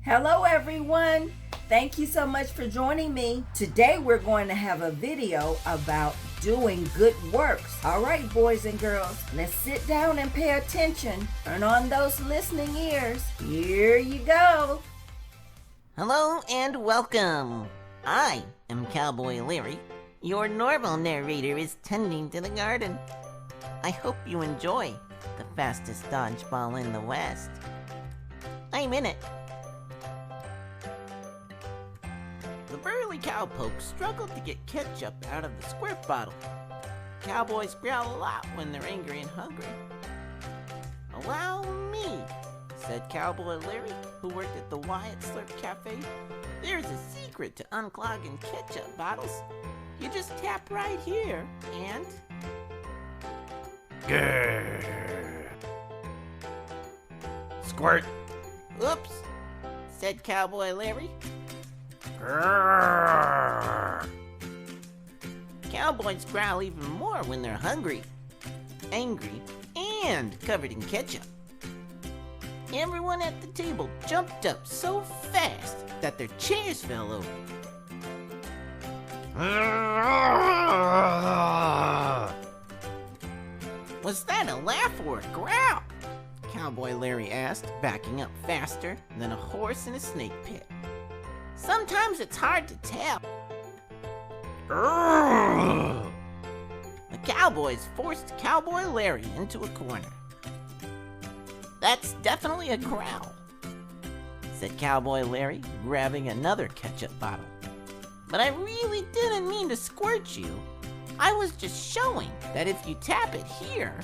Hello everyone. Thank you so much for joining me. Today we're going to have a video about doing good works. All right, boys and girls, let's sit down and pay attention. Turn on those listening ears. Here you go. Hello and welcome. I am Cowboy Larry. Your normal narrator is tending to the garden. I hope you enjoy the fastest dodgeball in the West. I'm in it. The burly cowpoke struggled to get ketchup out of the squirt bottle. Cowboys growl a lot when they're angry and hungry. "Allow me," said Cowboy Larry, who worked at the Wyatt Slurp Cafe. "There's a secret to unclogging ketchup bottles. You just tap right here and..." Grrr. Squirt. "Oops," said Cowboy Larry. Grrr. Cowboys growl even more when they're hungry, angry, and covered in ketchup. Everyone at the table jumped up so fast that their chairs fell over. "Was that a laugh or a growl?" Cowboy Larry asked, backing up faster than a horse in a snake pit. "Sometimes it's hard to tell." Grrr. The Cowboys forced Cowboy Larry into a corner. "That's definitely a growl," said Cowboy Larry, grabbing another ketchup bottle. "But I really didn't mean to squirt you. I was just showing that if you tap it here..."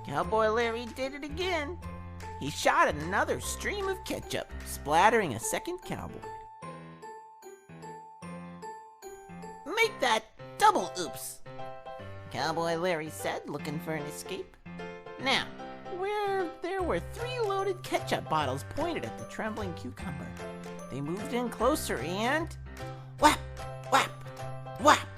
Cowboy Larry did it again. He shot another stream of ketchup, splattering a second cowboy. "Make that double oops," Cowboy Larry said, looking for an escape. Now, where there were 3 loaded ketchup bottles pointed at the trembling cucumber, they moved in closer and... whap, whap, whap!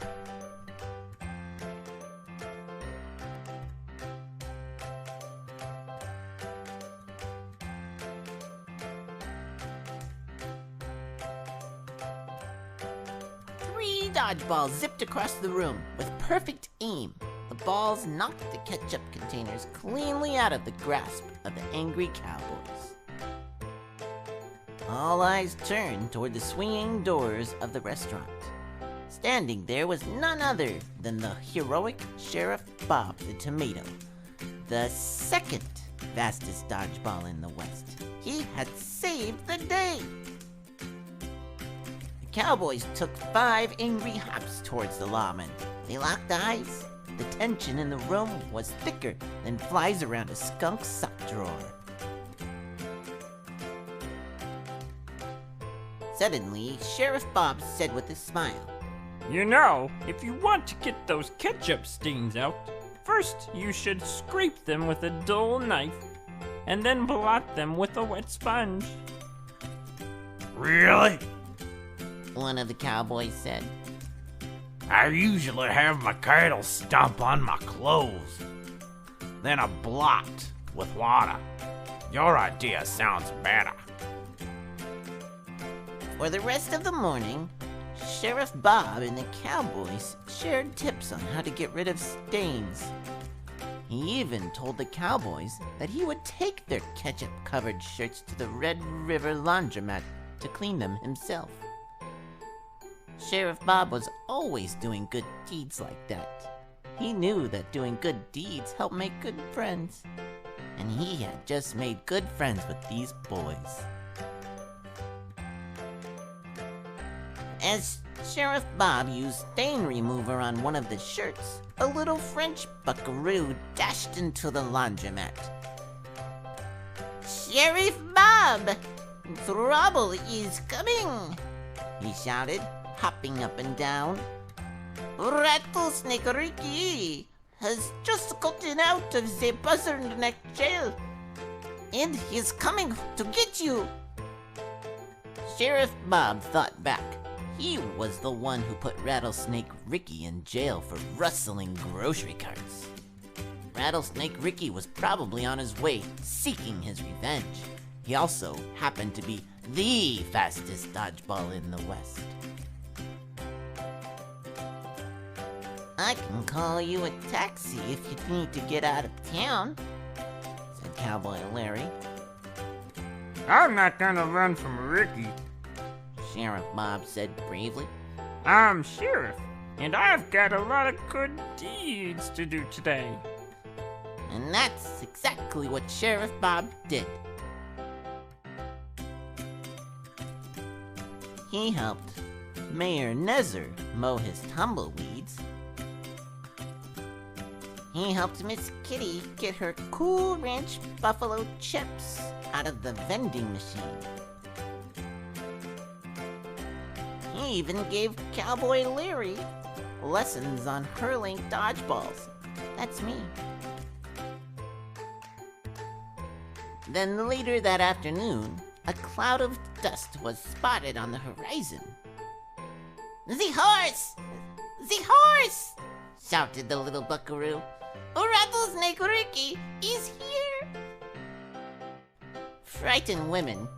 Three dodgeballs zipped across the room with perfect aim. The balls knocked the ketchup containers cleanly out of the grasp of the angry cowboys. All eyes turned toward the swinging doors of the restaurant. Standing there was none other than the heroic Sheriff Bob the Tomato, the second fastest dodgeball in the West. He had saved the day. The Cowboys took 5 angry hops towards the lawman. They locked eyes. The tension in the room was thicker than flies around a skunk sock drawer. Suddenly, Sheriff Bob said with a smile, "You know, if you want to get those ketchup stains out, first you should scrape them with a dull knife, and then blot them with a wet sponge." Really? one of the cowboys said. I usually have my cattle stomp on my clothes, then a blot with water. Your idea sounds better. For the rest of the morning, Sheriff Bob and the Cowboys shared tips on how to get rid of stains. He even told the Cowboys that he would take their ketchup-covered shirts to the Red River laundromat to clean them himself. Sheriff Bob was always doing good deeds like that. He knew that doing good deeds helped make good friends. And he had just made good friends with these boys. As Sheriff Bob used stain remover on one of the shirts, a little French buckaroo dashed into the laundromat. "Sheriff Bob! Trouble is coming!" he shouted, hopping up and down. "Rattlesnake Ricky has just gotten out of the buzzard neck jail, and he's coming to get you." Sheriff Bob thought back. He was the one who put Rattlesnake Ricky in jail for rustling grocery carts. Rattlesnake Ricky was probably on his way seeking his revenge. He also happened to be the fastest dodgeball in the West. I can call you a taxi if you need to get out of town, said Cowboy Larry. I'm not gonna run from Ricky. Sheriff Bob said bravely. I'm sheriff, and I've got a lot of good deeds to do today. And that's exactly what Sheriff Bob did. He helped Mayor Nezer mow his tumbleweeds. He helped Miss Kitty get her Cool Ranch buffalo chips out of the vending machine. He even gave Cowboy Larry lessons on hurling dodgeballs. That's me. Then later that afternoon, a cloud of dust was spotted on the horizon. "The horse! The horse!" shouted the little buckaroo. "Rattlesnake Ricky is here!" Frightened women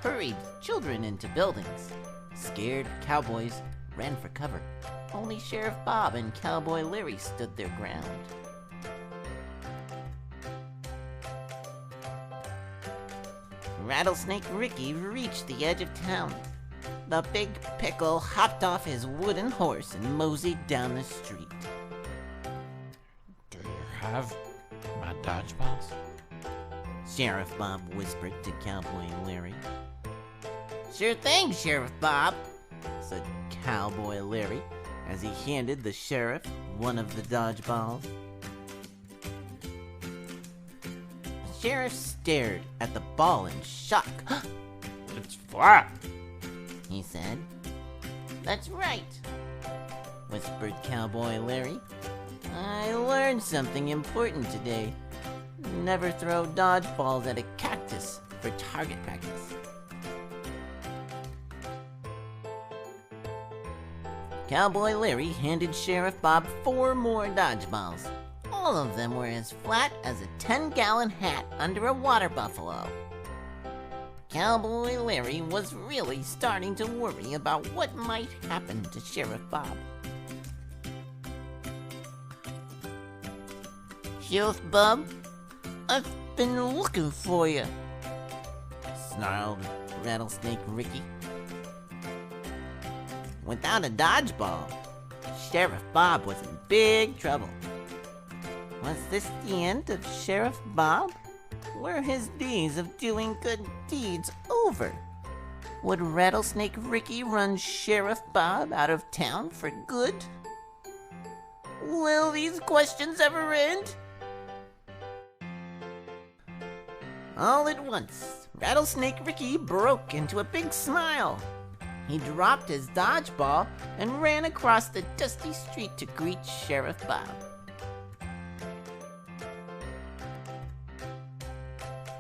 hurried children into buildings. Scared cowboys ran for cover. Only Sheriff Bob and Cowboy Larry stood their ground. Rattlesnake Ricky reached the edge of town. The big pickle hopped off his wooden horse and moseyed down the street. Do you have my dodgeballs? Sheriff Bob whispered to Cowboy Larry. "Sure thing, Sheriff Bob," said Cowboy Larry as he handed the sheriff one of the dodgeballs. The sheriff stared at the ball in shock. It's flat. He said. "That's right," whispered Cowboy Larry. "I learned something important today. Never throw dodgeballs at a cactus for target practice." Cowboy Larry handed Sheriff Bob 4 more dodgeballs. All of them were as flat as a 10-gallon hat under a water buffalo. Cowboy Larry was really starting to worry about what might happen to Sheriff Bob. "Sheriff Bob, I've been looking for you," snarled Rattlesnake Ricky. Without a dodgeball, Sheriff Bob was in big trouble. Was this the end of Sheriff Bob? Were his days of doing good deeds over? Would Rattlesnake Ricky run Sheriff Bob out of town for good? Will these questions ever end? All at once, Rattlesnake Ricky broke into a big smile. He dropped his dodgeball and ran across the dusty street to greet Sheriff Bob.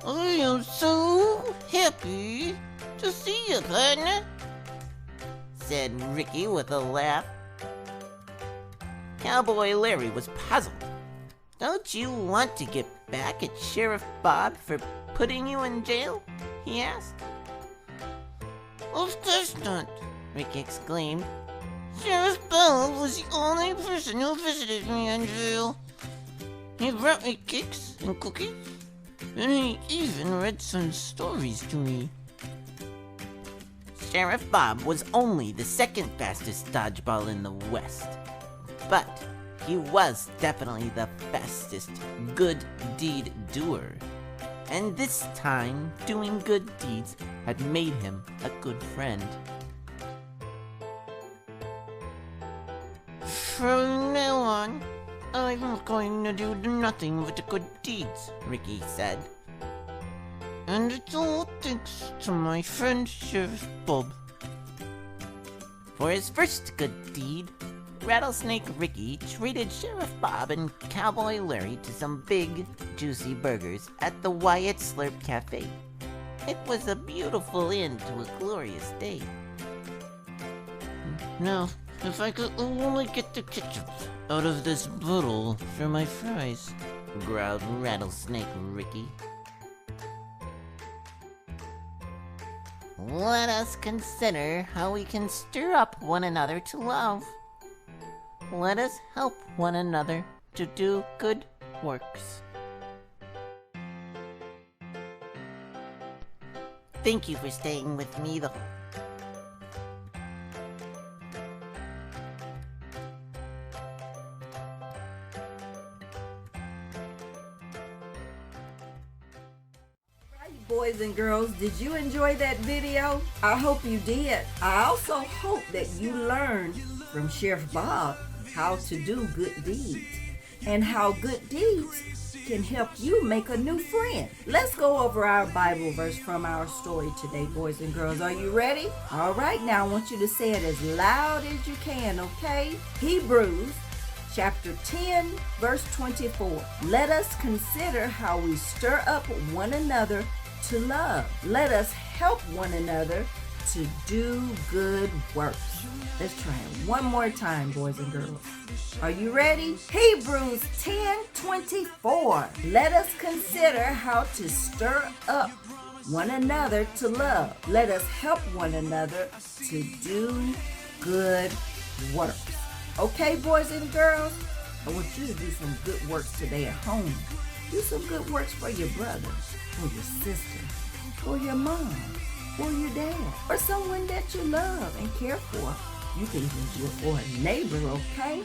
"I am so happy to see you, partner," said Ricky with a laugh. Cowboy Larry was puzzled. "Don't you want to get back at Sheriff Bob for putting you in jail?" he asked. "Of course not," Ricky exclaimed. "Sheriff Bob was the only person who visited me in jail. He brought me cakes and cookies, and he even read some stories to me." Sheriff Bob was only the second fastest dodgeball in the West, but he was definitely the fastest good deed doer. And this time, doing good deeds had made him a good friend. "From now on, I'm going to do nothing but the good deeds," Ricky said. "And it's all thanks to my friend Sheriff Bob." For his first good deed, Rattlesnake Ricky treated Sheriff Bob and Cowboy Larry to some big, juicy burgers at the Wyatt Slurp Cafe. It was a beautiful end to a glorious day. Now, if I could only get the ketchup out of this bottle for my fries, growled Rattlesnake Ricky. Let us consider how we can stir up one another to love. Let us help one another to do good works. Thank you for staying with me the whole. Boys and girls, did you enjoy that video? I hope you did. I also hope that you learned from Sheriff Bob how to do good deeds and how good deeds can help you make a new friend. Let's go over our Bible verse from our story today, boys and girls. Are you ready? All right, now I want you to say it as loud as you can, okay? Hebrews chapter 10, verse 24. Let us consider how we stir up one another to love. Let us help one another to do good works. Let's try it one more time, boys and girls. Are you ready? Hebrews 10:24. Let us consider how to stir up one another to love. Let us help one another to do good works. Okay, boys and girls? I want you to do some good works today at home. Do some good works for your brother, or your sister, or your mom, or your dad, or someone that you love and care for. You can even do it for a neighbor, okay?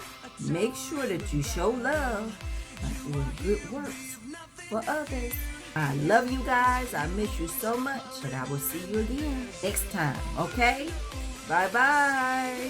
Make sure that you show love by doing good works for others. I love you guys. I miss you so much, but I will see you again next time, okay? Bye-bye.